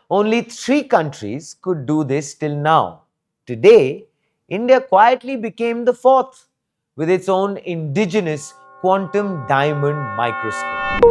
Only 3 countries could do this till now. Today, India quietly became the fourth with its own indigenous quantum diamond microscope.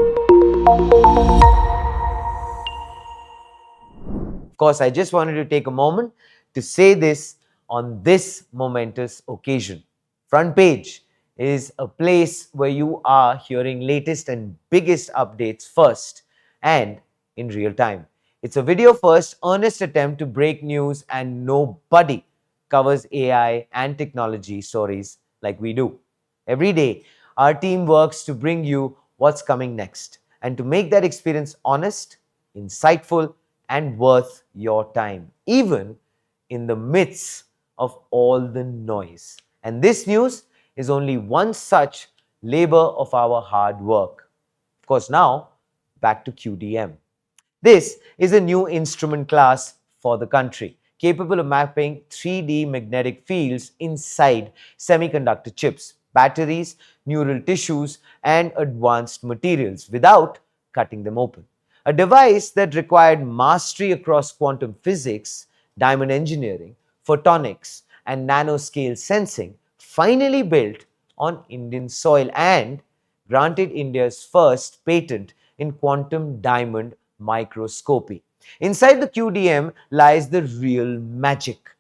Of course, I just wanted to take a moment to say this on this momentous occasion. Front Page is a place where you are hearing latest and biggest updates first and in real time. It's a video first, earnest attempt to break news, and nobody covers AI and technology stories like we do. Every day, our team works to bring you what's coming next and to make that experience honest, insightful, and worth your time, even in the midst of all the noise. And this news is only one such labor of our hard work. Of course, now back to QDM. This is a new instrument class for the country, capable of mapping 3D magnetic fields inside semiconductor chips, batteries, neural tissues, and advanced materials without cutting them open. A device that required mastery across quantum physics, diamond engineering, photonics, and nanoscale sensing, finally built on Indian soil and granted India's first patent in quantum diamond microscopy. Inside the QDM lies the real magic.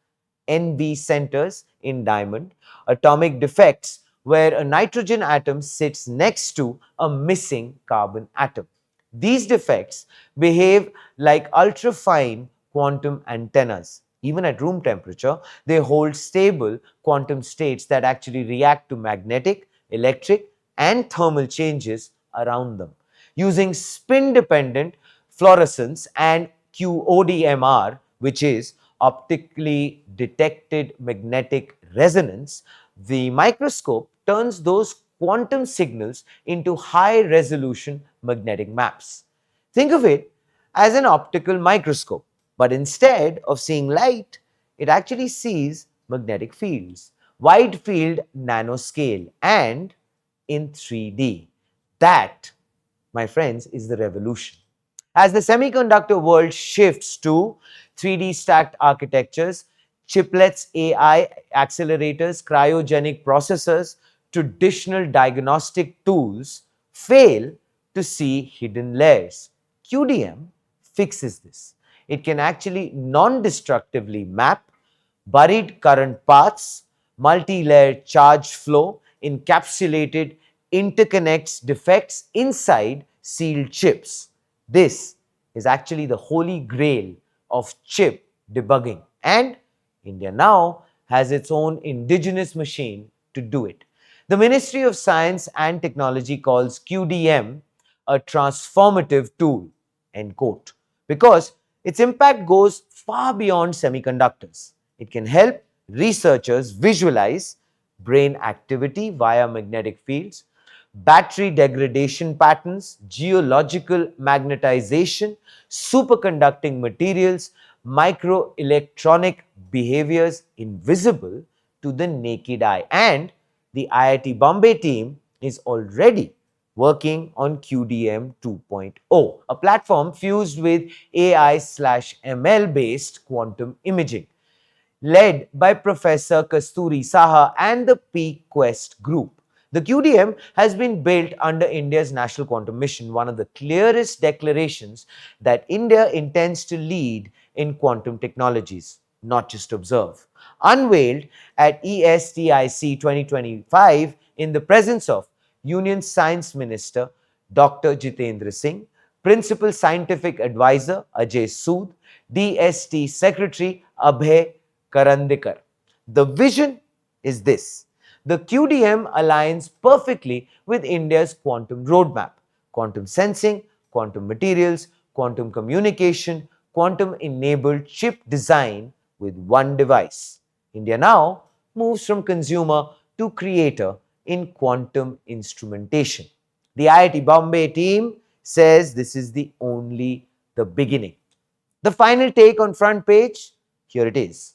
NV centers in diamond, atomic defects where a nitrogen atom sits next to a missing carbon atom. These defects behave like ultrafine quantum antennas. Even at room temperature, they hold stable quantum states that actually react to magnetic, electric, and thermal changes around them. Using spin-dependent fluorescence and QODMR, which is optically detected magnetic resonance, the microscope turns those quantum signals into high-resolution magnetic maps. Think of it as an optical microscope, but instead of seeing light, it actually sees magnetic fields, wide field nanoscale, and in 3D. That, my friends, is the revolution. As the semiconductor world shifts to 3D stacked architectures, chiplets, AI accelerators, cryogenic processors, traditional diagnostic tools fail to see hidden layers. QDM fixes this. It can actually non-destructively map buried current paths, multi-layered charge flow, encapsulated interconnects defects inside sealed chips. This is actually the holy grail of chip debugging, and India now has its own indigenous machine to do it. The Ministry of Science and Technology calls QDM a transformative tool, end quote, because its impact goes far beyond semiconductors. It can help researchers visualize brain activity via magnetic fields, battery degradation patterns, geological magnetization, superconducting materials, microelectronic behaviors invisible to the naked eye. And the IIT Bombay team is already working on QDM 2.0, a platform fused with AI/ML based quantum imaging, led by Professor Kasturi Saha and the PQuest group. The QDM has been built under India's National Quantum Mission, one of the clearest declarations that India intends to lead in quantum technologies, not just observe. Unveiled at ESTIC 2025 in the presence of Union Science Minister Dr. Jitendra Singh, Principal Scientific Advisor Ajay Sood, DST Secretary Abhay Karandikar. The vision is this. The QDM aligns perfectly with India's quantum roadmap: quantum sensing, quantum materials, quantum communication, quantum-enabled chip design with one device. India now moves from consumer to creator in quantum instrumentation. The IIT Bombay team says this is only the beginning. The final take on Front Page, here it is.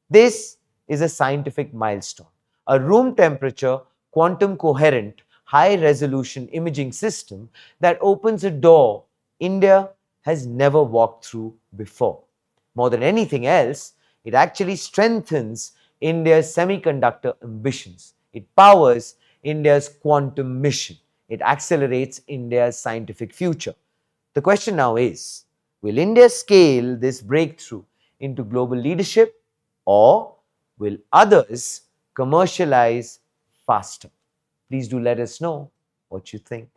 This is a scientific milestone, a room temperature, quantum coherent, high resolution imaging system that opens a door India has never walked through before. More than anything else, it actually strengthens India's semiconductor ambitions. It powers India's quantum mission. It accelerates India's scientific future. The question now is, will India scale this breakthrough into global leadership, or will others commercialize faster? Please do let us know what you think.